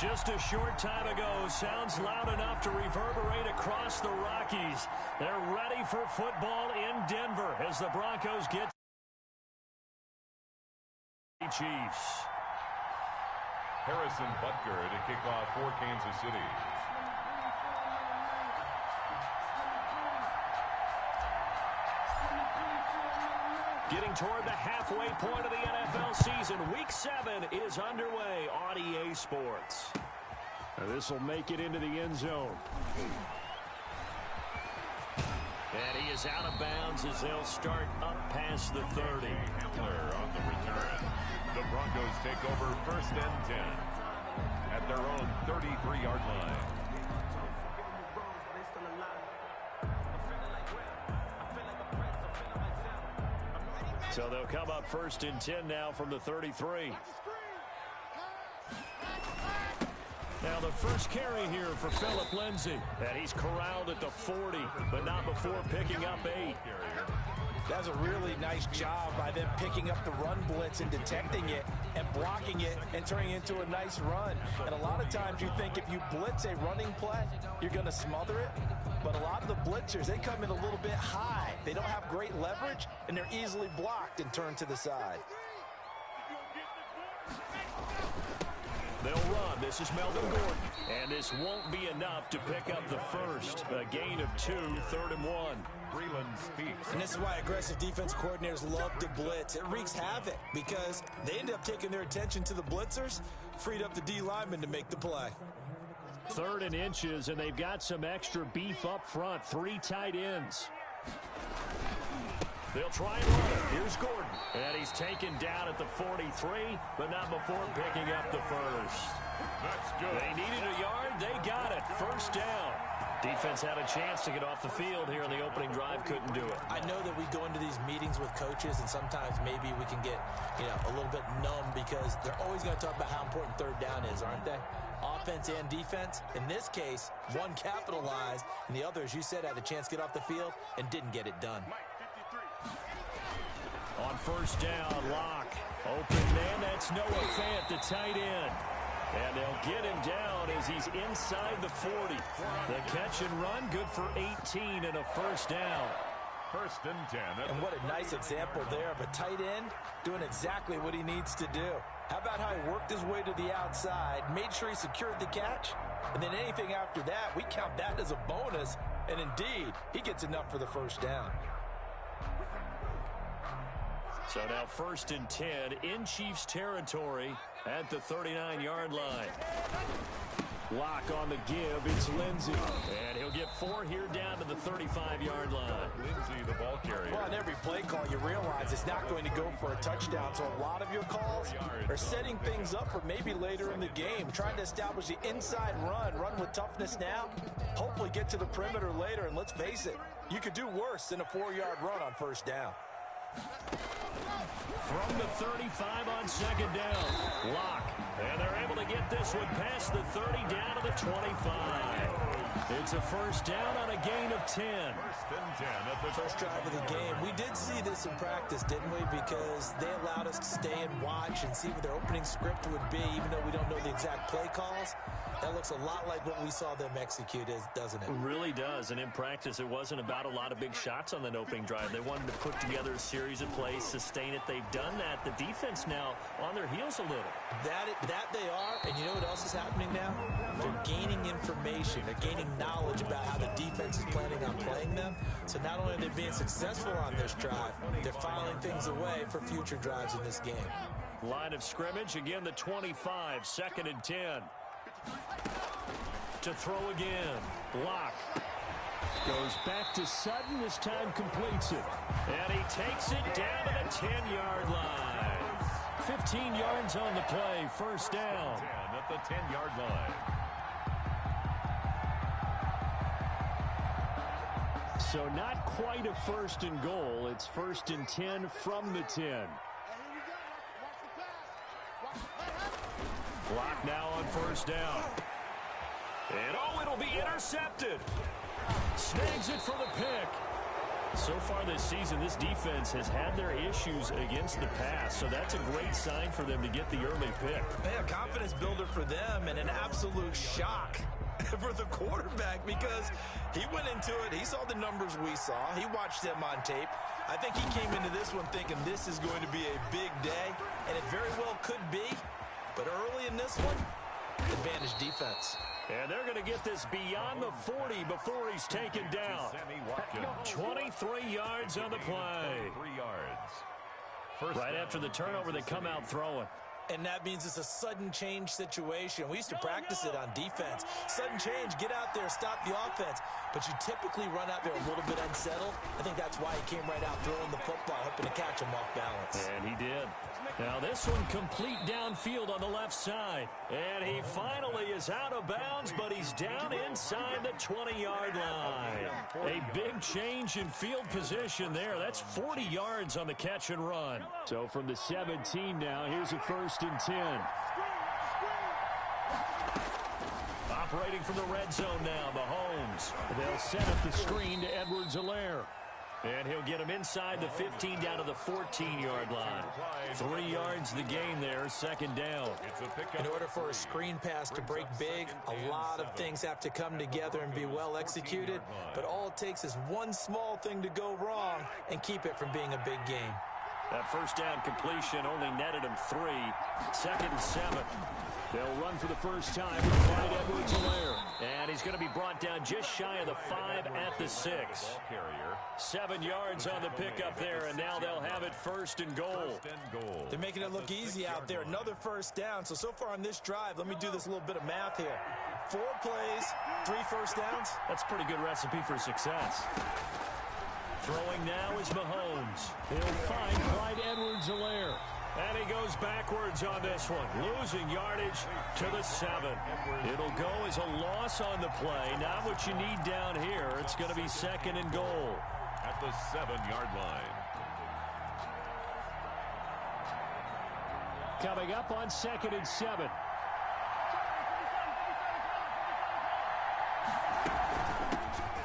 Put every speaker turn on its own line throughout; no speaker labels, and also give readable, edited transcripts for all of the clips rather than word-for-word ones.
Just a short time ago, sounds loud enough to reverberate across the Rockies. They're ready for football in Denver as the Broncos get Chiefs.
Harrison Butker to kick off for Kansas City.
Getting toward the halfway point of the NFL season. Week 7 is underway on EA Sports. This will make it into the end zone. And he is out of bounds as they'll start up past the 30.
Hamler on the return. The Broncos take over 1st and 10 at their own 33-yard line.
So they'll come up 1st and 10 now from the 33. Now the first carry here for Phillip Lindsay. And he's corralled at the 40, but not before picking up 8.
That's a really nice job by them picking up the run blitz and detecting it and blocking it and turning it into a nice run. And a lot of times you think if you blitz a running play, you're going to smother it. But a lot of the blitzers, they come in a little bit high. They don't have great leverage, and they're easily blocked and turned to the side.
They'll run. This is Melvin Gordon. And this won't be enough to pick up the first. A gain of 2, 3rd and 1.
Breeland speaks.
And this is why aggressive defense coordinators love to blitz. It wreaks havoc because they end up taking their attention to the blitzers, freed up the D lineman to make the play.
3rd and inches, and they've got some extra beef up front. 3 tight ends. They'll try and run it. Here's Gordon. And he's taken down at the 43, but not before picking up the first.
That's good.
They needed a yard. They got it. 1st down. Defense had a chance to get off the field here in the opening drive. Couldn't do it.
I know that we go into these meetings with coaches, and sometimes maybe we can get, a little bit numb because they're always going to talk about how important 3rd down is, aren't they? Offense and defense. In this case, one capitalized, and the other, as you said, had a chance to get off the field and didn't get it done.
On 1st down, Locke. Open man, that's Noah Fant, the tight end. And they'll get him down as he's inside the 40. The catch and run, good for 18 and a 1st down.
1st and 10.
And what a nice example there of a tight end doing exactly what he needs to do. How about how he worked his way to the outside, made sure he secured the catch, and then anything after that, we count that as a bonus. And indeed, he gets enough for the 1st down.
So now 1st and 10 in Chiefs territory at the 39-yard line. Lock on the give. It's Lindsay. And he'll get 4 here down to the 35-yard line.
Lindsay, the ball carrier.
Well, on every play call, you realize it's not going to go for a touchdown. So a lot of your calls are setting things up for maybe later in the game, trying to establish the inside run with toughness now, hopefully get to the perimeter later. And let's face it, you could do worse than a 4-yard run on 1st down.
From the 35 on 2nd down, Locke. And they're able to get this one past the 30 down to the 25. It's a 1st down on a gain of 10.
1st and 10 at the
first drive of the game. We did see this in practice, didn't we? Because they allowed us to stay and watch and see what their opening script would be, even though we don't know the exact play calls. That looks a lot like what we saw them execute, doesn't it?
It really does. And in practice, it wasn't about a lot of big shots on that opening drive. They wanted to put together a series of plays, sustain it. They've done that. The defense now on their heels a little.
That they are. And you know what else is happening now? They're gaining information. They're gaining knowledge about how the defense is planning on playing them. So not only are they being successful on this drive, they're filing things away for future drives in this game.
Line of scrimmage, again the 25, 2nd and 10. To throw again. Block. Goes back to Sutton. This time completes it. And he takes it down to the 10-yard line. 15 yards on the play. 1st down.
10 at the 10-yard line.
So not quite a 1st and goal. It's 1st and 10 from the 10. Block now on 1st down. And it'll be intercepted. Snags it for the pick. So far this season, this defense has had their issues against the pass, so that's a great sign for them to get the early pick.
A confidence builder for them and an absolute shock for the quarterback because he went into it. He saw the numbers we saw. He watched them on tape. I think he came into this one thinking this is going to be a big day, and it very well could be. But early in this one, advantage defense.
And they're going to get this beyond the 40 before he's taken down. 23 yards on the play.
3 yards.
Right after the turnover, they come out throwing.
And that means it's a sudden change situation. We used to practice it on defense. Sudden change, get out there, stop the offense. But you typically run out there a little bit unsettled. I think that's why he came right out throwing the football, hoping to catch him off balance.
And he did. Now this one complete downfield on the left side. And he finally is out of bounds, but he's down inside the 20-yard line. A big change in field position there. That's 40 yards on the catch and run. So from the 17 now, here's a 1st and 10. Operating from the red zone now, Mahomes. They'll set up the screen to Edwards-Helaire. And he'll get him inside the 15 down to the 14-yard line. 3 yards the gain there, 2nd down.
In order for a screen pass to break big, a lot of things have to come together and be well executed. But all it takes is one small thing to go wrong and keep it from being a big game.
That 1st down completion only netted him 3. 2nd and 7. They'll run for the first time with Clyde Edwards-Helaire. And he's going to be brought down just shy of the 5 at the 6. 7 yards on the pickup there, and now they'll have it 1st and goal.
They're making it look easy out there. Another 1st down. So far on this drive, let me do this little bit of math here. 4 plays, 3 1st downs.
That's a pretty good recipe for success. Throwing now is Mahomes. He'll find Clyde Edwards-Helaire. And he goes backwards on this one, losing yardage to the 7. It'll go as a loss on the play. Not what you need down here. It's going to be 2nd and goal.
At the 7-yard line.
Coming up on 2nd and 7.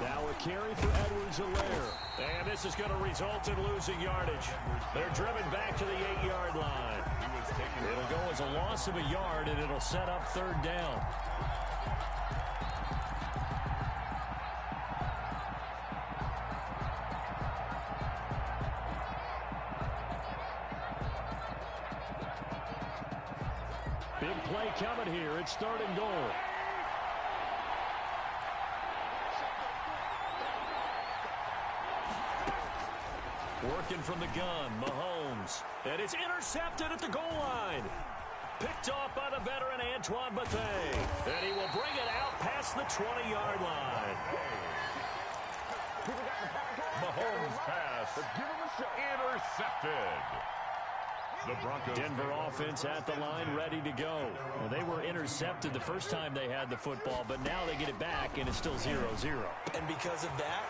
Now a carry for Edwards-Helaire. And this is going to result in losing yardage. They're driven back to the 8-yard line. It'll go as a loss of a yard, and it'll set up 3rd down. Big play coming here. It's 3rd and goal. Working from the gun, Mahomes. And it's intercepted at the goal line. Picked off by the veteran Antoine Bethea. And he will bring it out past the 20-yard line.
Mahomes pass. Intercepted. The Broncos.
Denver offense at the line, ready to go. Well, they were intercepted the first time they had the football, but now they get it back, and it's still 0-0.
And because of that,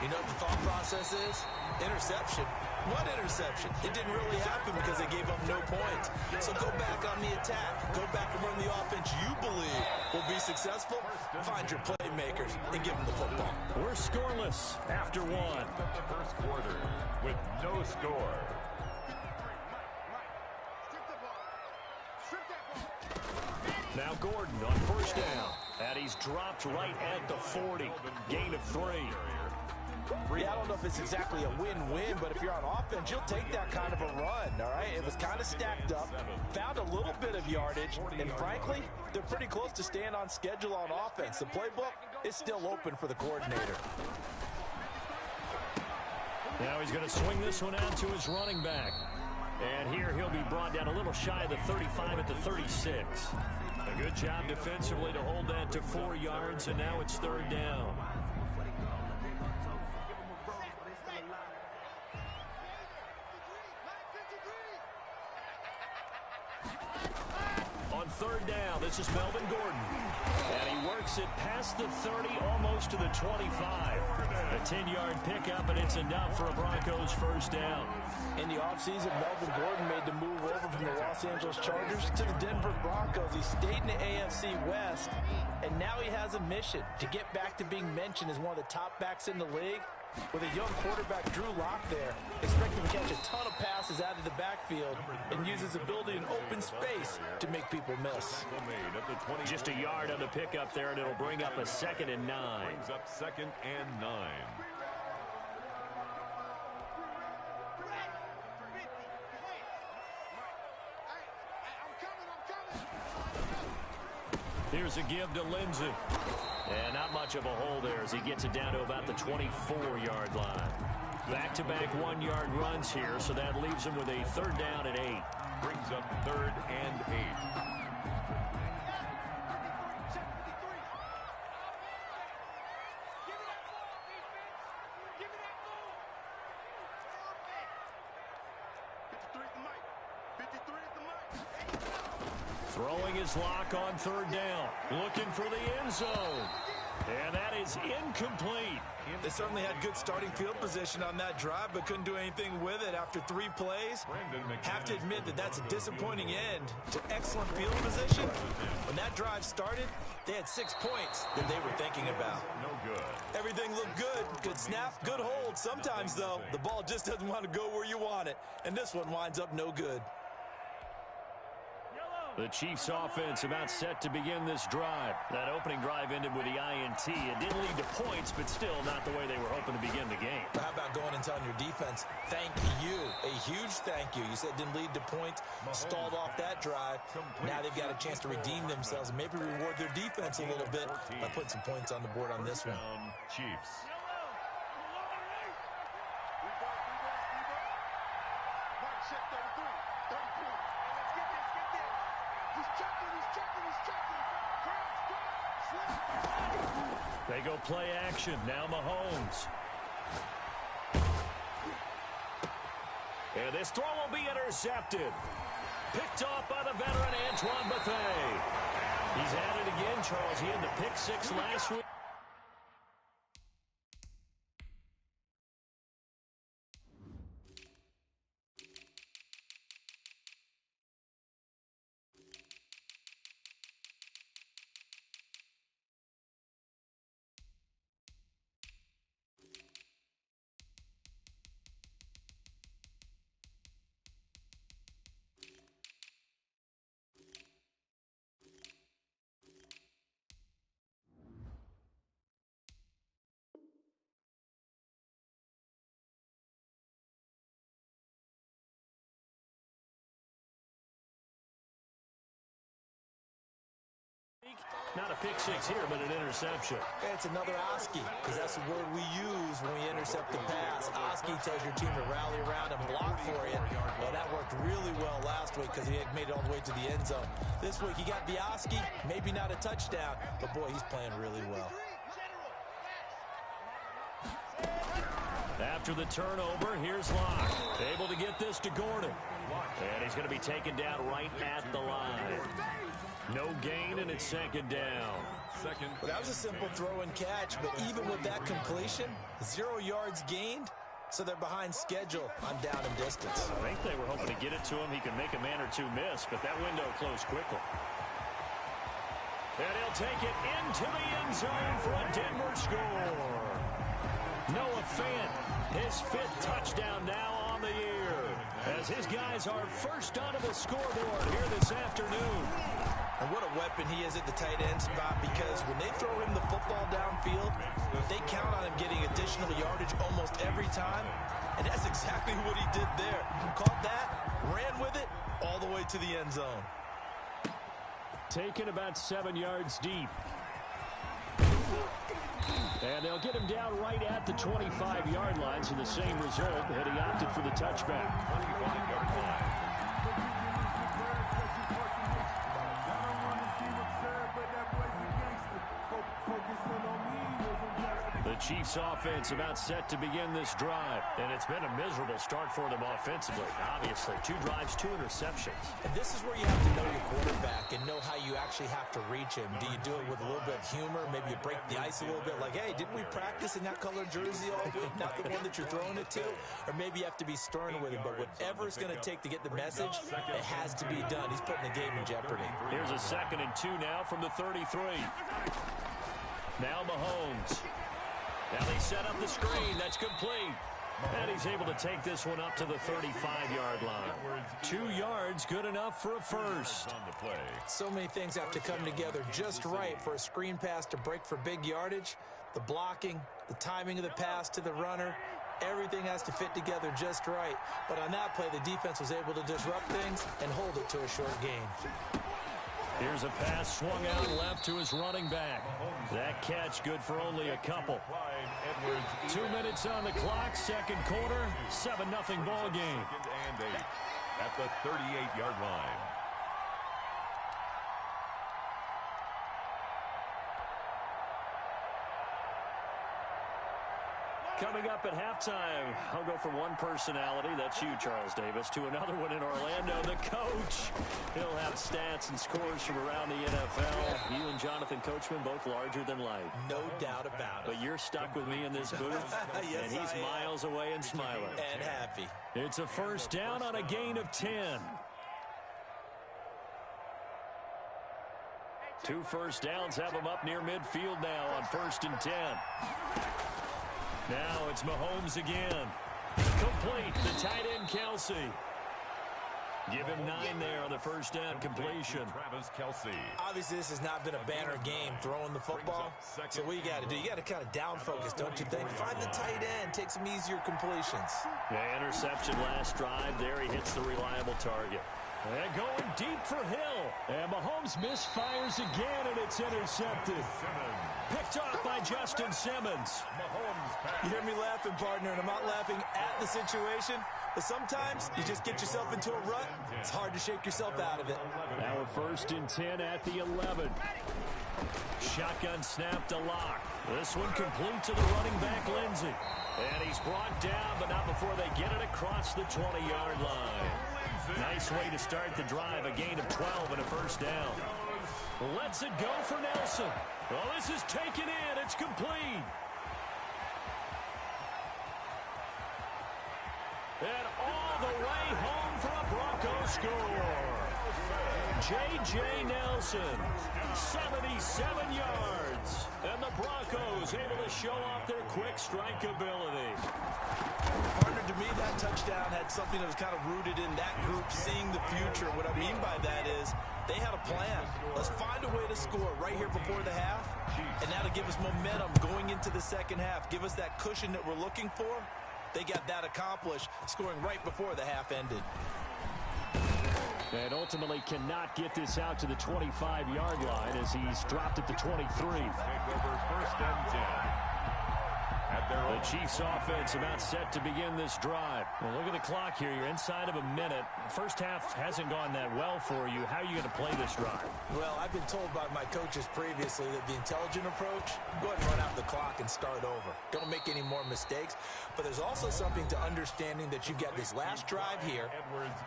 you know what the thought process is? Interception. What interception? It didn't really happen because they gave up no points. So go back on the attack. Go back and run the offense you believe will be successful. Find your playmakers and give them the football.
We're scoreless after 1.
The first quarter with no score.
Now Gordon on 1st down. And he's dropped right at the 40. Gain of 3.
Yeah, I don't know if it's exactly a win-win, but if you're on offense, you'll take that kind of a run, all right? It was kind of stacked up, found a little bit of yardage, and frankly, they're pretty close to staying on schedule on offense. The playbook is still open for the coordinator.
Now he's going to swing this one out to his running back. And here he'll be brought down a little shy of the 35 at the 36. A good job defensively to hold that to 4 yards, and now it's 3rd down. On 3rd down, this is Melvin Gordon. And he works it past the 30, almost to the 25. A 10-yard pickup, and it's enough for a Broncos 1st down.
In the offseason, Melvin Gordon made the move over from the Los Angeles Chargers to the Denver Broncos. He stayed in the AFC West, and now he has a mission to get back to being mentioned as one of the top backs in the league. With a young quarterback, Drew Lock there, expect him to catch a ton of passes out of the backfield and use his ability in open space to make people miss.
Just a yard on the pickup there, and it'll bring up a 2nd and 9.
Brings up 2nd and 9.
Here's a give to Lindsey. And not much of a hole there as he gets it down to about the 24-yard line. Back-to-back 1-yard runs here, so that leaves him with a 3rd down and 8.
Brings up 3rd and 8.
Throwing his Lock on 3rd down. Looking for the end zone. And that is incomplete.
They certainly had good starting field position on that drive, but couldn't do anything with it after 3 plays. Have to admit that that's a disappointing end to excellent field position. When that drive started, they had 6 points that they were thinking about.
No good.
Everything looked good. Good snap, good hold. Sometimes, though, the ball just doesn't want to go where you want it. And this one winds up no good.
The Chiefs offense about set to begin this drive. That opening drive ended with the INT. It didn't lead to points, but still not the way they were hoping to begin the game.
How about going and telling your defense, thank you, a huge thank you. You said it didn't lead to points, stalled off that drive. Now they've got a chance to redeem themselves and maybe reward their defense a little bit by putting some points on the board on this one.
Chiefs.
They go play action. Now Mahomes. And this throw will be intercepted. Picked off by the veteran Antoine Bethea. He's at it again, Charles. He had the pick 6 last week. Not a pick 6 here, but an interception.
It's another Oski, because that's the word we use when we intercept the pass. Oski tells your team to rally around and block for you. Well, that worked really well last week because he had made it all the way to the end zone. This week, he got the Oski, maybe not a touchdown, but boy, he's playing really well.
After the turnover, here's Lock. Able to get this to Gordon. And he's going to be taken down right at the line. No gain, and it's 2nd down.
Well, that was a simple throw and catch, but even with that completion, 0 yards gained, so they're behind schedule on down and distance.
I think they were hoping to get it to him. He could make a man or two miss, but that window closed quickly. And he'll take it into the end zone for a Denver score. Noah Fant, his 5th touchdown now on the year, as his guys are first onto the scoreboard here this afternoon.
And what a weapon he is at the tight end spot, because when they throw him the football downfield, they count on him getting additional yardage almost every time. And that's exactly what he did there. Caught that, ran with it, all the way to the end zone.
Taken about 7 yards deep. And they'll get him down right at the 25-yard line, so the same result, had he opted for the touchback.
25-yard line.
The Chiefs offense about set to begin this drive, and it's been a miserable start for them offensively. Obviously, 2 drives, 2 interceptions.
And this is where you have to know your quarterback and know how you actually have to reach him. Do you do it with a little bit of humor? Maybe you break the ice a little bit, like, hey, didn't we practice in that color jersey all week, not the one that you're throwing it to? Or maybe you have to be stern with him, but whatever it's going to take to get the message, it has to be done. He's putting the game in jeopardy.
Here's a 2nd and 2 now from the 33. Now Mahomes. Now they set up the screen. That's complete. And he's able to take this one up to the 35-yard line. 2 yards, good enough for a first.
So many things have to come together just right for a screen pass to break for big yardage. The blocking, the timing of the pass to the runner, everything has to fit together just right. But on that play, the defense was able to disrupt things and hold it to a short gain.
Here's a pass swung out left to his running back. That catch good for only a couple. 2 minutes on the clock, second quarter, 7-0 ball game.
Second and 8 at the 38-yard line.
Coming up at halftime, I'll go from one personality, that's you, Charles Davis, to another one in Orlando, the coach. He'll have stats and scores from around the NFL. You and Jonathan Coachman, both larger than life.
No doubt about it.
But you're stuck with me in this booth,
yes,
and he's miles away and smiling.
And happy.
It's a first down on a gain of 10. 2 first downs have him up near midfield now on 1st and 10. Now it's Mahomes again. Complete, the tight end Kelsey. Give him 9 there on the first down completion.
Travis Kelsey.
Obviously, this has not been a banner game throwing the football. So what you got to do, you got to kind of down focus, don't you think? Find the tight end, take some easier completions.
Yeah, interception last drive. There he hits the reliable target. And going deep for Hill. And Mahomes misfires again, and it's intercepted. Picked off by Justin Simmons.
You hear me laughing, partner, and I'm not laughing at the situation, but sometimes you just get yourself into a rut. It's hard to shake yourself out of it.
Now a 1st and 10 at the 11. Shotgun snap to Lock. This one complete to the running back, Lindsey. And he's brought down, but not before they get it across the 20-yard line. Nice way to start the drive, a gain of 12 and a first down. Lets it go for Nelson. Well, this is taken in. It's complete. And all the way home for a Broncos score. J.J. Nelson, 77 yards. And the Broncos able to show off their quick strike ability.
Partner, to me, that touchdown had something that was kind of rooted in that group seeing the future. What I mean by that is they had a plan. Let's find a way to score right here before the half. And that'll give us momentum going into the second half. Give us that cushion that we're looking for. They got that accomplished, scoring right before the half ended.
And ultimately cannot get this out to the 25-yard line as he's dropped at the 23.
Take over 1st and 10.
The Chiefs offense about set to begin this drive. Well, look at the clock here. You're inside of a minute. First half hasn't gone that well for you. How are you going to play this drive?
Well, I've been told by my coaches previously that the intelligent approach, go ahead and run out the clock and start over. Don't make any more mistakes. But there's also something to understanding that you get this last drive here.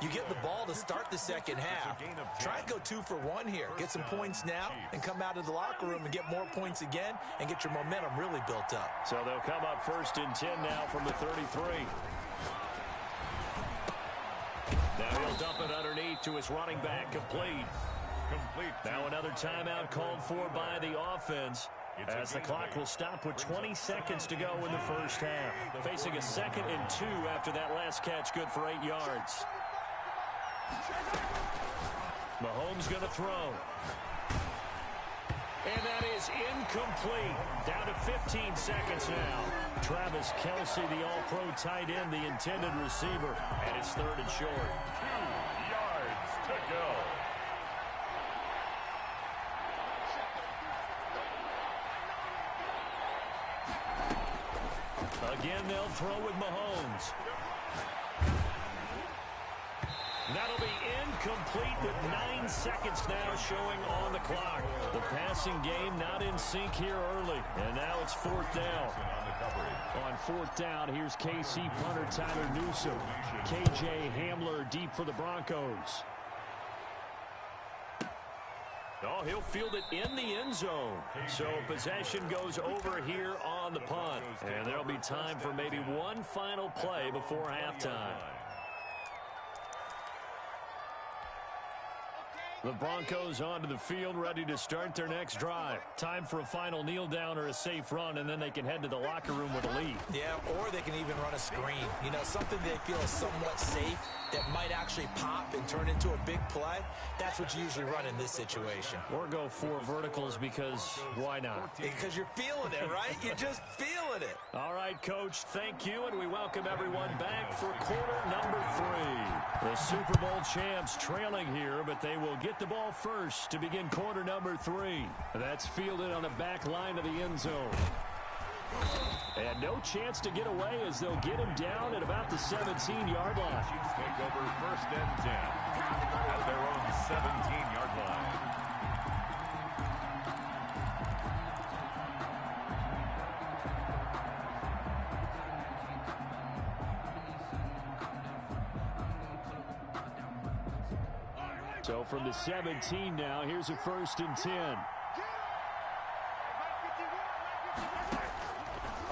You get the ball to start the second half. Try and go 2 for 1 here. Get some points now and come out of the locker room and get more points again and get your momentum really built up.
So they'll come up 1st and 10 now from the 33. Now he'll dump it underneath to his running back, complete. Now another timeout called for by the offense, as the clock will stop with 20 seconds to go in the first half. Facing a 2nd and 2 after that last catch, good for 8 yards. Mahomes going to throw. And that is incomplete. Down to 15 seconds now. Travis Kelsey, the all-pro tight end, the intended receiver. And it's 3rd and short. 2
yards to go.
Again, they'll throw with Mahomes. That'll be incomplete with 9 seconds now showing on the clock. The passing game not in sync here early. And now it's 4th down. On 4th down, here's KC punter Tyler Newsome. KJ Hamler deep for the Broncos. Oh, he'll field it in the end zone. So possession goes over here on the punt. And there'll be time for maybe one final play before halftime. The Broncos onto the field, ready to start their next drive. Time for a final kneel down or a safe run, and then they can head to the locker room with a lead.
Yeah, or they can even run a screen. You know, something they feel is somewhat safe that might actually pop and turn into a big play. That's what you usually run in this situation.
Or go 4 verticals because why not?
Because you're feeling it, right? You're just feeling it.
All right, Coach, thank you, and we welcome everyone back for quarter number 3. The Super Bowl champs trailing here, but they will get the ball first to begin quarter number 3. That's fielded on the back line of the end zone. And no chance to get away as they'll get him down at about the 17-yard line.
Chiefs take over first and 10 at their own 17-yard line.
So from the 17 now, here's a first and 10.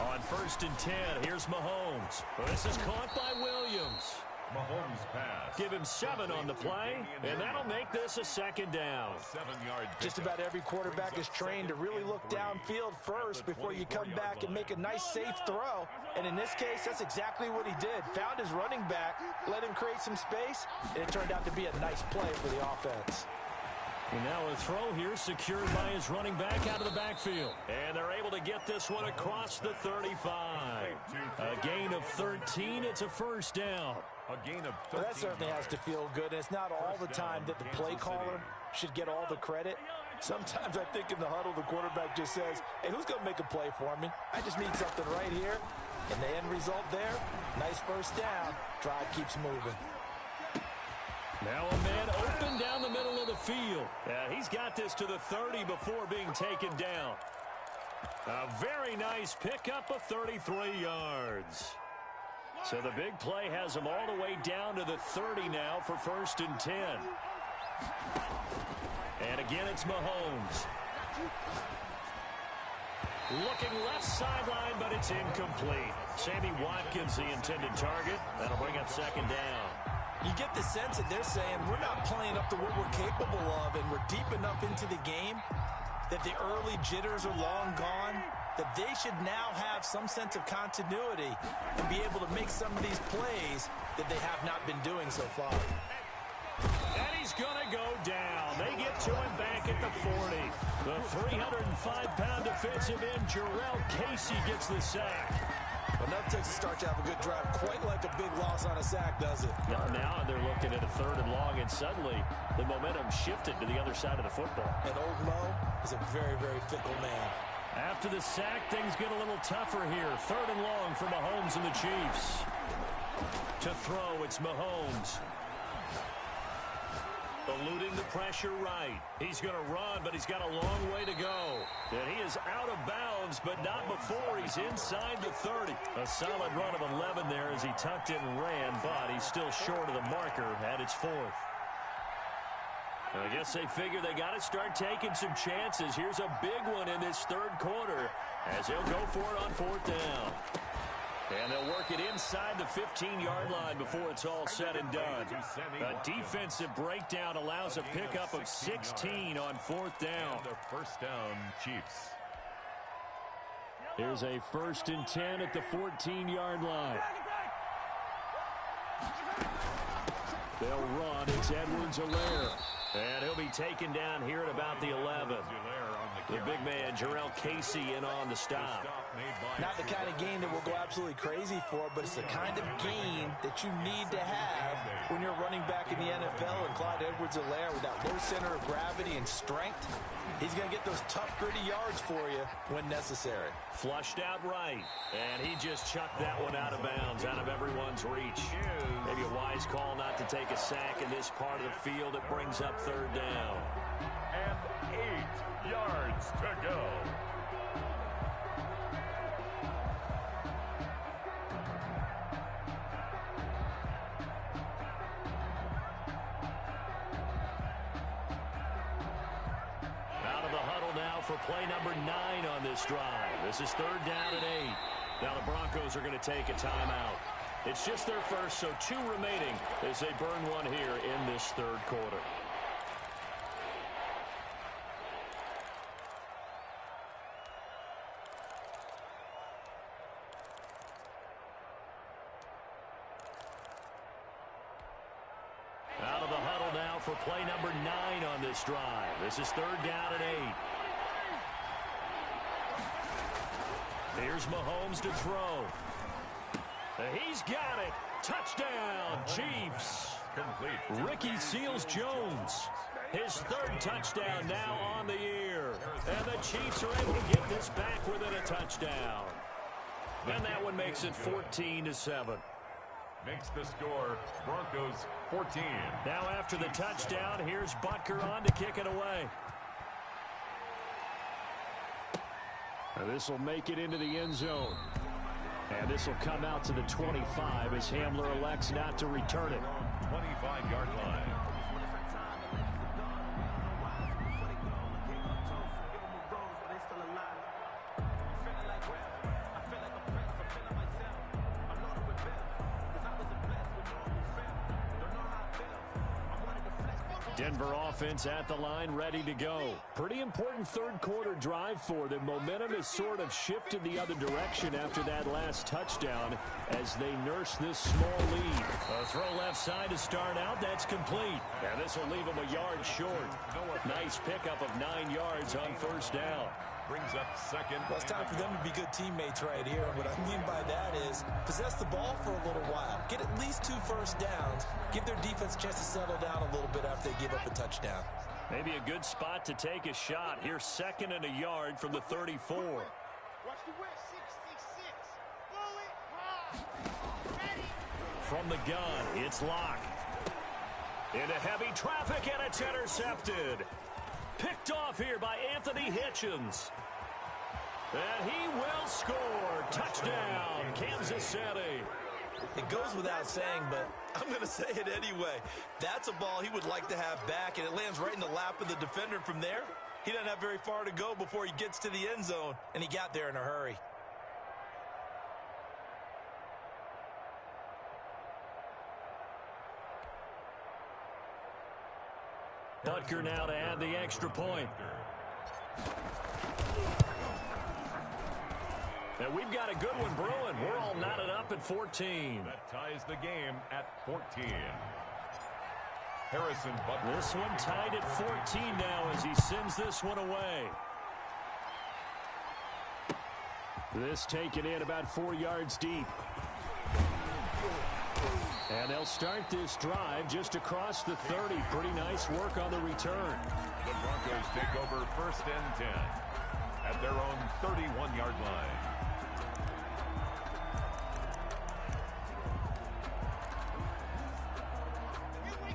On first and 10, here's Mahomes. This is caught by Williams.
Mahomes pass.
Give him 7 on the play, and that'll make this a second down.
7-yard.
Just about every quarterback is trained to really look downfield first before you come back and make a nice, safe throw. And in this case, that's exactly what he did. Found his running back, let him create some space, and it turned out to be a nice play for the offense.
And now a throw here secured by his running back out of the backfield. And they're able to get this one across the 35. A gain of 13. It's a first down.
A gain of 13.
Well, that certainly has to feel good. And it's not all the time that the play caller should get all the credit. Sometimes I think in the huddle, the quarterback just says, hey, who's going to make a play for me? I just need something right here. And the end result there, nice first down. Drive keeps moving.
Now a man open down the middle of the field. He's got this to the 30 before being taken down. A very nice pickup of 33 yards. So the big play has him all the way down to the 30 now for first and 10. And again, it's Mahomes. Looking left sideline, but it's incomplete. Sammy Watkins, the intended target. That'll bring up second down.
You get the sense that they're saying we're not playing up to what we're capable of, and we're deep enough into the game that the early jitters are long gone, that they should now have some sense of continuity and be able to make some of these plays that they have not been doing so far.
And he's going to go down. They get to him back at the 40. The 305-pound defensive end, Jarrell Casey, gets the sack.
Enough takes to start to have a good drive, quite like a big loss on a sack, does it?
Now they're looking at a 3rd and long, and suddenly the momentum shifted to the other side of the football.
And old Mo is a very, very fickle man.
After the sack, things get a little tougher here. 3rd and long for Mahomes and the Chiefs. To throw, it's Mahomes. Eluding the pressure right. He's going to run, but he's got a long way to go. And he is out of bounds, but not before he's inside the 30. A solid run of 11 there as he tucked it and ran, but he's still short of the marker at its 4th. I guess they figure they got to start taking some chances. Here's a big one in this 3rd quarter as they'll go for it on 4th down. And they'll work it inside the 15-yard line before it's all said and done. A defensive breakdown allows a pickup of 16 on 4th down.
The first down, Chiefs.
Here's a 1st and 10 at the 14-yard line. They'll run. It's Edwards-Helaire. And he'll be taken down here at about the 11. The big man, Jarrell Casey, in on the stop.
Not the kind of gain that we'll go absolutely crazy for, but it's the kind of gain that you need to have when you're running back in the NFL. And Clyde Edwards-Helaire, with that low center of gravity and strength, he's going to get those tough, gritty yards for you when necessary.
Flushed out right, and he just chucked that one out of bounds, out of everyone's reach. Maybe a wise call not to take a sack in this part of the field. It brings up 3rd down.
And 8 yards to go.
Out of the huddle now for play number 9 on this drive. This is 3rd down and 8. Now the Broncos are going to take a timeout. It's just their first, so 2 remaining as they burn one here in this 3rd quarter. for play number 9 on this drive. This is 3rd down and 8. Here's Mahomes to throw. He's got it. Touchdown, Chiefs.
Complete.
Ricky Seals-Jones. His 3rd touchdown now on the year. And the Chiefs are able to get this back within a touchdown. And that one makes it 14-7.
Makes the score Broncos 14.
Now after the touchdown, here's Butker on to kick it away. This will make it into the end zone. And this will come out to the 25 as Hamler elects not to return it.
25-yard line.
Denver offense at the line, ready to go. Pretty important 3rd quarter drive for them. Momentum has sort of shifted the other direction after that last touchdown as they nurse this small lead. A throw left side to start out. That's complete. And this will leave them a yard short. Nice pickup of 9 yards on 1st down.
Brings up 2nd.
Well, it's time for them to be good teammates right here. And what I mean by that is possess the ball for a little while. Get at least 2 first downs. Give their defense a chance to settle down a little bit after they give up a touchdown.
Maybe a good spot to take a shot. Here's 2nd and a yard from the 34.
Watch the whip, 666. Bullet, ready.
From the gun, it's Locke. Into heavy traffic, and it's intercepted. Picked off here by Anthony Hitchens. And he will score. Touchdown, Kansas City.
It goes without saying, but I'm going to say it anyway. That's a ball he would like to have back, and it lands right in the lap of the defender. From there, he doesn't have very far to go before he gets to the end zone, and he got there in a hurry.
Butker now to add the extra point. And we've got a good one brewing. We're all knotted up at 14.
That ties the game at 14. Harrison Butker.
This one tied at 14 now as he sends this one away. This taken in about 4 yards deep. And they'll start this drive just across the 30. Pretty nice work on the return.
The Broncos take over 1st and 10 at their own 31-yard line.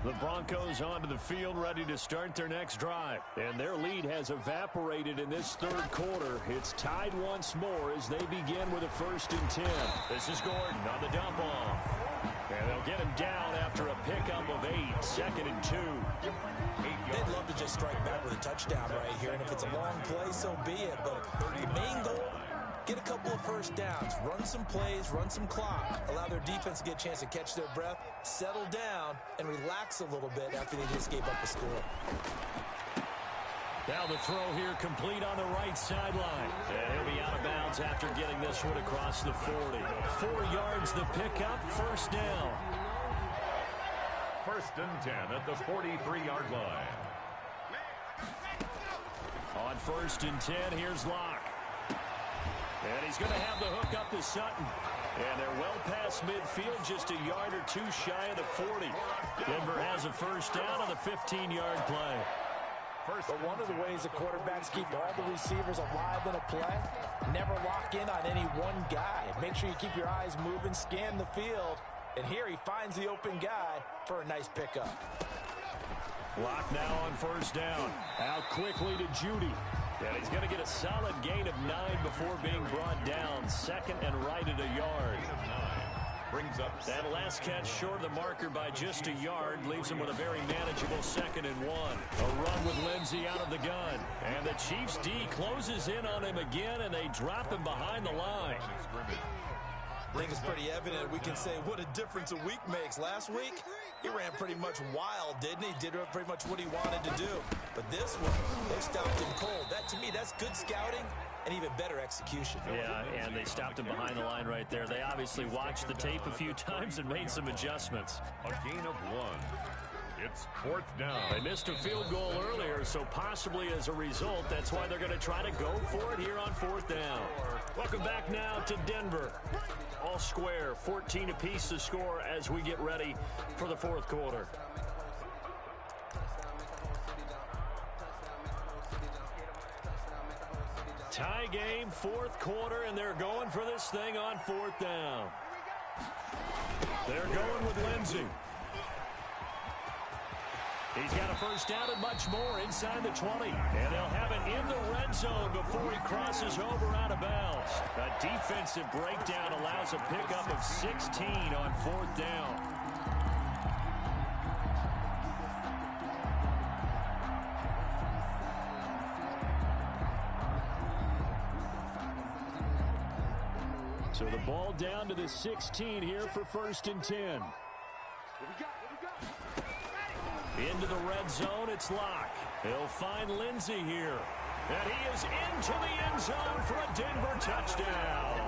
The Broncos onto the field, ready to start their next drive. And their lead has evaporated in this 3rd quarter. It's tied once more as they begin with a 1st and 10. This is Gordon on the dump off. And they'll get him down after a pickup of 8. 2nd and 2.
They'd love to just strike back with a touchdown right here, and if it's a long play, so be it. But the main goal, get a couple of first downs, run some plays, run some clock, allow their defense to get a chance to catch their breath, settle down, and relax a little bit after they just gave up a score.
Now the throw here complete on the right sideline. And he'll be out of bounds after getting this one across the 40. 4 yards the pickup, 1st down.
1st and 10 at the 43-yard line.
On 1st and 10, here's Locke. And he's going to have the hook up to Sutton. And they're well past midfield, just a yard or 2 shy of the 40. Denver has a 1st down on the 15-yard play.
But one of the ways the quarterbacks keep all the receivers alive in a play, never lock in on any one guy. Make sure you keep your eyes moving, scan the field, and here he finds the open guy for a nice pickup.
Locke now on 1st down. Out quickly to Judy. And he's going to get a solid gain of 9 before being brought down. 2nd and right at a yard.
Brings up
that last catch short of the marker by just a yard, leaves him with a very manageable 2nd and 1. A run with Lindsey out of the gun. And the Chiefs D closes in on him again, and they drop him behind the line.
I think it's pretty evident. We can say what a difference a week makes. Last week, he ran pretty much wild, didn't he? Did pretty much what he wanted to do. But this one, they stopped him cold. That, to me, that's good scouting and even better execution.
Yeah, and they stopped him behind the line right there. They obviously watched the tape a few times and made some adjustments.
a gain of 1. It's 4th down.
They missed a field goal earlier, so possibly as a result, that's why they're going to try to go for it here on 4th down. Welcome back now to Denver. All square, 14 apiece to score as we get ready for the 4th quarter. Tie game, 4th quarter, and they're going for this thing on 4th down. They're going with Lindsey. He's got a first down and much more inside the 20. And they'll have it in the red zone before he crosses over out of bounds. A defensive breakdown allows a pickup of 16 on 4th down. So the ball down to the 16 here for 1st and 10. Into the red zone, it's Locke. He'll find Lindsey here. And he is into the end zone for a Denver touchdown.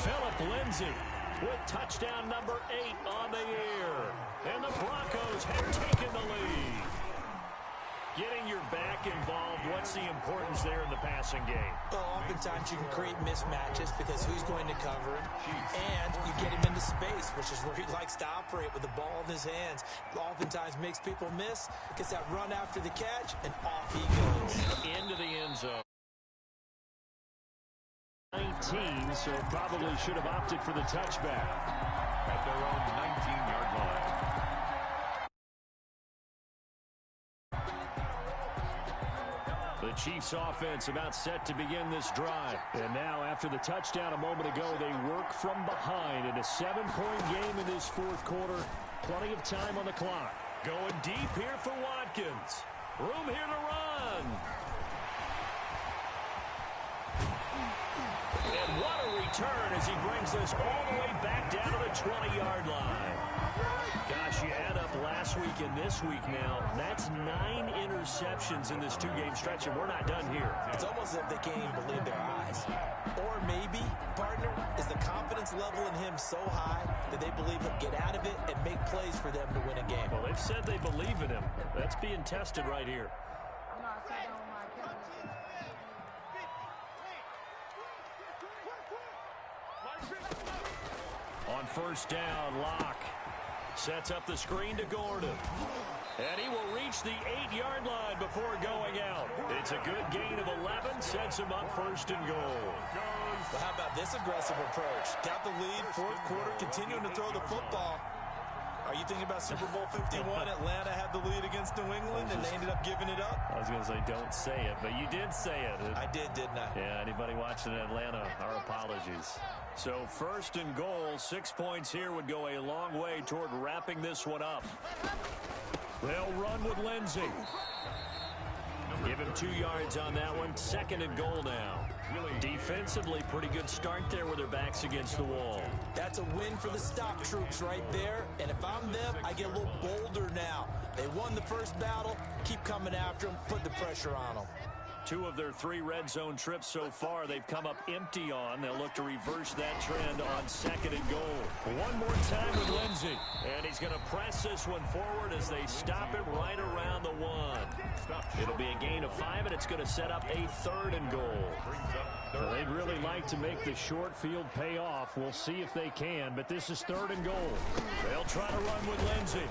Phillip Lindsey with touchdown number 8 on the year. And the Broncos have taken the lead. Getting your back involved, what's the importance there in the passing game?
Well, oftentimes you can create mismatches because who's going to cover him, and you get him into space, which is where he likes to operate with the ball in his hands. Oftentimes makes people miss, gets that run after the catch, and off he goes.
Into the end zone. 19, so probably should have opted for the touchback.
At their own 19-yard line.
The Chiefs offense about set to begin this drive. And now after the touchdown a moment ago, they work from behind in a 7-point game in this 4th quarter. Plenty of time on the clock. Going deep here for Watkins. Room here to run. And what a return as he brings this all the way back down to the 20-yard line. Gosh, you add up last week and this week now, that's 9 interceptions in this 2-game stretch, and we're not done here.
It's almost as if they can't even believe their eyes. Or maybe, partner, is the confidence level in him so high that they believe he'll get out of it and make plays for them to win a game.
Well, they've said they believe in him. That's being tested right here. On 1st down, Locke sets up the screen to Gordon. And he will reach the 8-yard line before going out. It's a good gain of 11, sets him up 1st and goal.
Well, how about this aggressive approach? Got the lead, 4th quarter, continuing to throw the football. Are you thinking about Super Bowl 51? Atlanta had the lead against New England, and they ended up giving it up?
I was going to say, don't say it, but you did say it.
I did, didn't I?
Yeah, anybody watching Atlanta, our apologies. So 1st and goal, 6 points here would go a long way toward wrapping this one up. They'll run with Lindsey. Give him 2 yards on that one. 2nd and goal now. Defensively, pretty good start there with their backs against the wall.
That's a win for the stop troops right there. And if I'm them, I get a little bolder now. They won the first battle. Keep coming after them. Put the pressure on them.
2 of their 3 red zone trips so far, they've come up empty on. They'll look to reverse that trend on 2nd and goal. One more time with Lindsey. And he's going to press this one forward as they stop him right around the 1. It'll be a gain of 5, and it's going to set up a 3rd and goal. So they'd really like to make the short field pay off. We'll see if they can, but this is 3rd and goal. They'll try to run with Lindsey.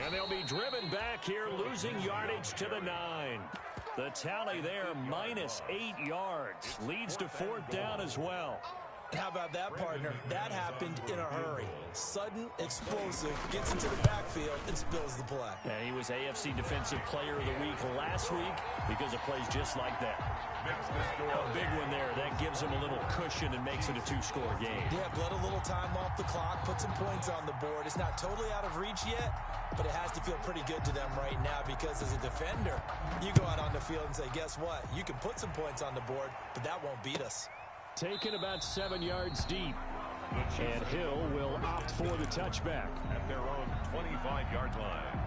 And they'll be driven back here, losing yardage to the 9. The tally there, minus 8 yards. Leads to 4th down as well.
How about that, partner? That happened in a hurry. Sudden, explosive, gets into the backfield and spills the play.
And he was AFC Defensive Player of the Week last week because of plays just like that. A big one there. That gives him a little cushion and makes it a 2-score game.
Yeah, let a little time off the clock, put some points on the board. It's not totally out of reach yet, but it has to feel pretty good to them right now because as a defender, you go out on the field and say, guess what? You can put some points on the board, but that won't beat us.
Taken about 7 yards deep. And Hill will opt for the touchback.
At their own 25-yard line.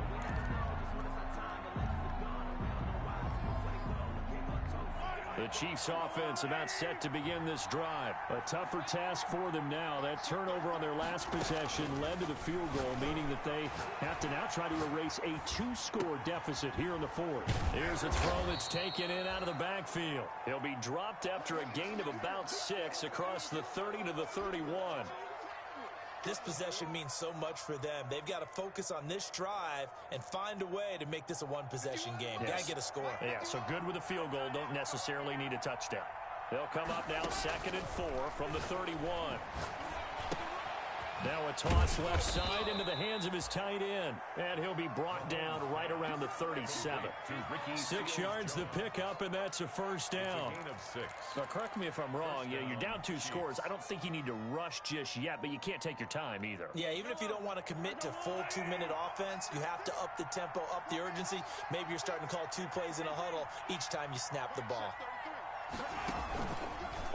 The Chiefs offense about set to begin this drive. A tougher task for them now. That turnover on their last possession led to the field goal, meaning that they have to now try to erase a 2-score deficit here in the fourth. Here's a throw that's taken in out of the backfield. He'll be dropped after a gain of about 6 across the 30 to the 31.
This possession means so much for them. They've got to focus on this drive and find a way to make this a one-possession game.
Yes.
Got to get a score.
Yeah, so good with a field goal. Don't necessarily need a touchdown. They'll come up now 2nd and 4 from the 31. Now a toss left side into the hands of his tight end. And he'll be brought down right around the 37. 6 yards the pickup, and that's a first down. Now, correct me if I'm wrong. Yeah, you're down 2 scores. I don't think you need to rush just yet, but you can't take your time either.
Yeah, even if you don't want to commit to full 2-minute offense, you have to up the tempo, up the urgency. Maybe you're starting to call 2 plays in a huddle each time you snap the ball.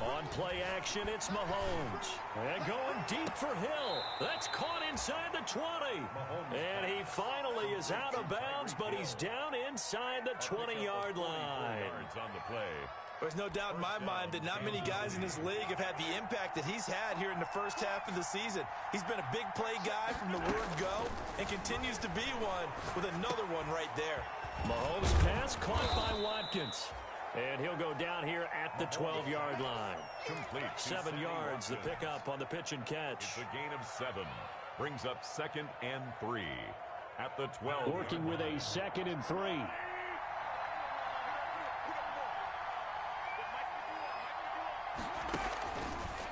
On play action, it's Mahomes. And going deep for Hill. That's caught inside the 20. And he finally is out of bounds, but he's down inside the 20-yard line.
There's no doubt in my mind that not many guys in this league have had the impact that he's had here in the first half of the season. He's been a big play guy from the word go and continues to be one with another one right there.
Mahomes' pass caught by Watkins. And he'll go down here at the 12-yard line.
Complete.
7 yards, the pickup on the pitch and catch.
It's a gain of 7. Brings up 2nd and 3 at the 12.
Working with a 2nd and 3.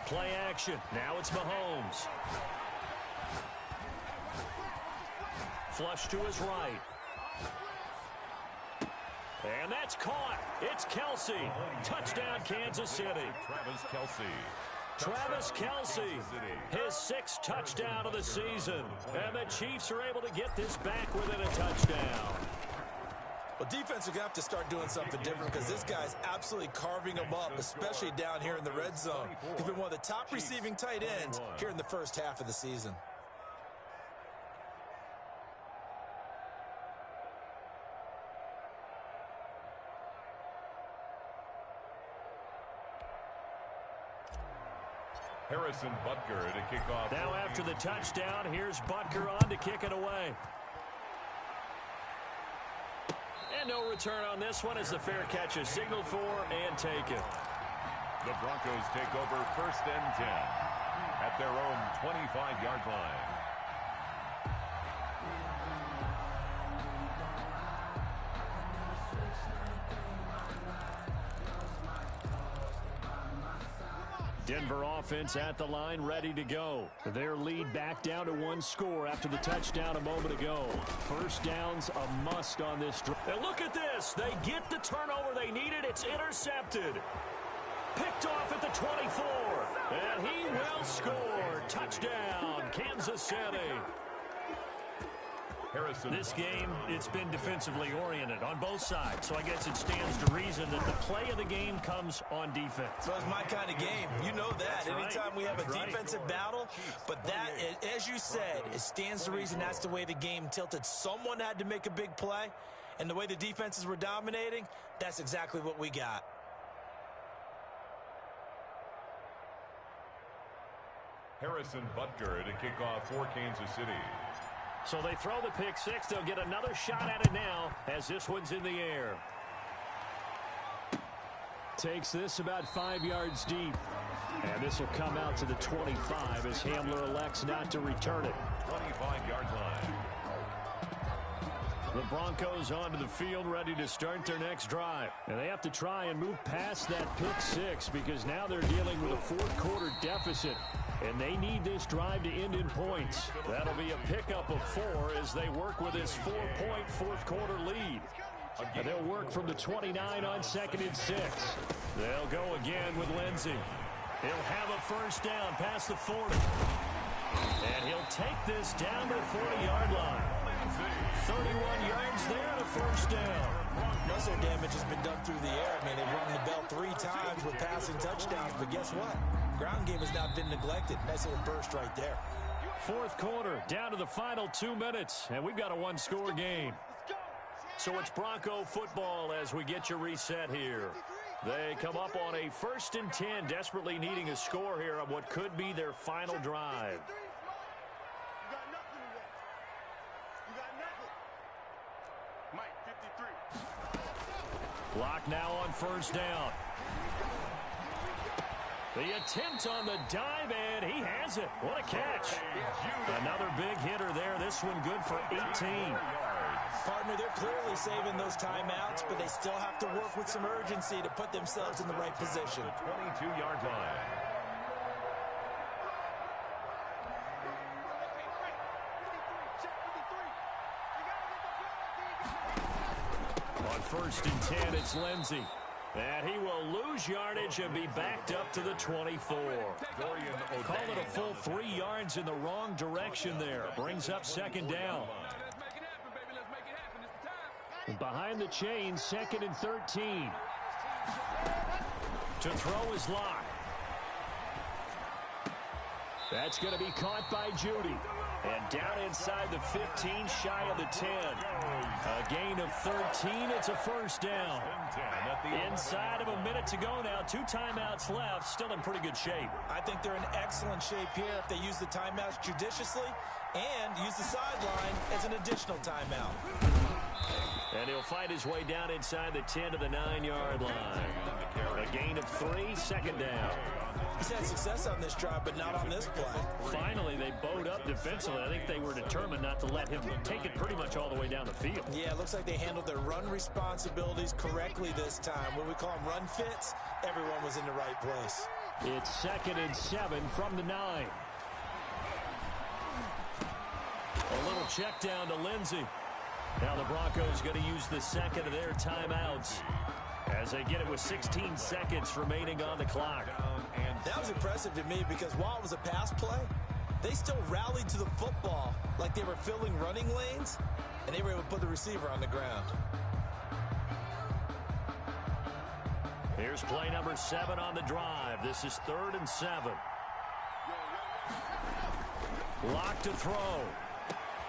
Play action. Now it's Mahomes. Flush to his right. And that's caught. It's Kelsey. Touchdown, Kansas City. Travis Kelce, his 6th touchdown of the season. And the Chiefs are able to get this back within a touchdown.
Well, defense are going to have to start doing something different because this guy's absolutely carving them up, especially down here in the red zone. He's been one of the top receiving tight ends here in the first half of the season.
Harrison Butker to kick off.
Now after the touchdown, here's Butker on to kick it away. And no return on this one as the fair catch is signaled for and taken.
The Broncos take over 1st and 10 at their own 25-yard line.
Denver offense at the line, ready to go. Their lead back down to 1 score after the touchdown a moment ago. First down's a must on this drive. And look at this. They get the turnover they needed. It's intercepted. Picked off at the 24. And he will score. Touchdown, Kansas City. This game, it's been defensively oriented on both sides, so I guess it stands to reason that the play of the game comes on defense.
So it's my kind of game. You know that. Anytime we have a defensive battle, but that, as you said, it stands to reason that's the way the game tilted. Someone had to make a big play, and the way the defenses were dominating, that's exactly what we got.
Harrison Butker to kick off for Kansas City.
So they throw the pick 6. They'll get another shot at it now as this one's in the air. Takes this about 5 yards deep. And this will come out to the 25 as Hamler elects not to return it.
25-yard line.
The Broncos onto the field ready to start their next drive. And they have to try and move past that pick 6 because now they're dealing with a 4th quarter deficit. And they need this drive to end in points. That'll be a pickup of 4 as they work with this 4-point 4th quarter lead. And they'll work from the 29 on 2nd and 6. They'll go again with Lindsey. He'll have a first down past the 40. And he'll take this down to the 40-yard line. 31 yards there and a first down.
Most of their damage has been done through the air. I mean, they've rung the bell 3 times with passing touchdowns, but guess what? Ground game has not been neglected. Nice little burst right there.
4th quarter, down to the final 2 minutes, and we've got a 1-score game. So it's Bronco football as we get you reset here. They come up on a 1st and 10, desperately needing a score here on what could be their final drive.
You got nothing today. You got nothing. Mike, 53.
Clock now on 1st down. The attempt on the dive, and he has it. What a catch. Another big hitter there. This one good for 18.
Partner, they're clearly saving those timeouts, but they still have to work with some urgency to put themselves in the right position.
22-yard line.
On 1st and 10, it's Lindsey. And he will lose yardage and be backed up to the 24. Call it a full 3 yards in the wrong direction there. Brings up 2nd down. Behind the chain, 2nd and 13. To throw is Locke. That's going to be caught by Judy. And down inside the 15, shy of the 10. A gain of 13. It's a 1st down. Inside of a minute to go now. 2 timeouts left. Still in pretty good shape.
I think they're in excellent shape here if they use the timeouts judiciously and use the sideline as an additional timeout.
And he'll fight his way down inside the 10 to the 9-yard line. A gain of 3, 2nd down.
He's had success on this drive, but not on this play.
Finally, they bowed up defensively. I think they were determined not to let him take it pretty much all the way down the field.
Yeah, it looks like they handled their run responsibilities correctly this time. When we call them run fits, everyone was in the right place.
It's 2nd and 7 from the 9. A little check down to Lindsey. Now the Broncos going to use the 2nd of their timeouts as they get it with 16 seconds remaining on the clock.
That was impressive to me because while it was a pass play, they still rallied to the football like they were filling running lanes, and they were able to put the receiver on the ground.
Here's play number 7 on the drive. This is 3rd and 7. Lock to throw.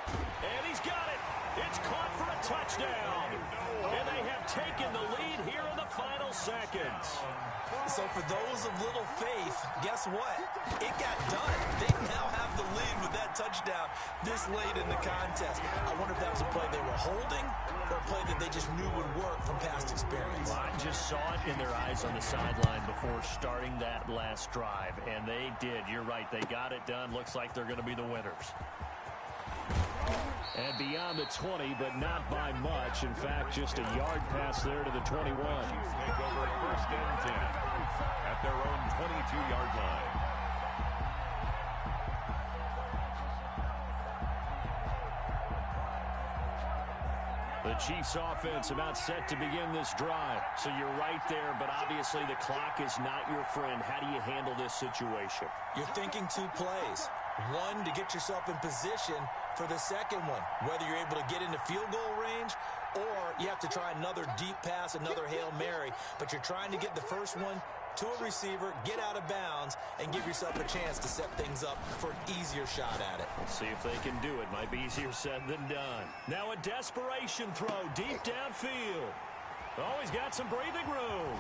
And he's got it. It's caught for a touchdown. And they have taken the lead here in the final seconds.
So for those of little faith, guess what? It got done. They now have the lead with that touchdown this late in the contest. I wonder if that was a play they were holding or a play that they just knew would work from past experience.
Well, I just saw it in their eyes on the sideline before starting that last drive, and they did. You're right. They got it done. Looks like they're going to be the winners. And beyond the 20, but not by much. In fact, just a yard pass there to the 21.
Take over 1st and 10 at their own 22-yard line.
The Chiefs offense about set to begin this drive. So you're right there, but obviously the clock is not your friend. How do you handle this situation?
You're thinking 2 plays. One, to get yourself in position for the second one, whether you're able to get into field goal range or you have to try another deep pass, another Hail Mary, but you're trying to get the first one to a receiver, get out of bounds, and give yourself a chance to set things up for an easier shot at it.
Let's see if they can do it. Might be easier said than done. Now a desperation throw deep downfield. Oh, he's got some breathing room.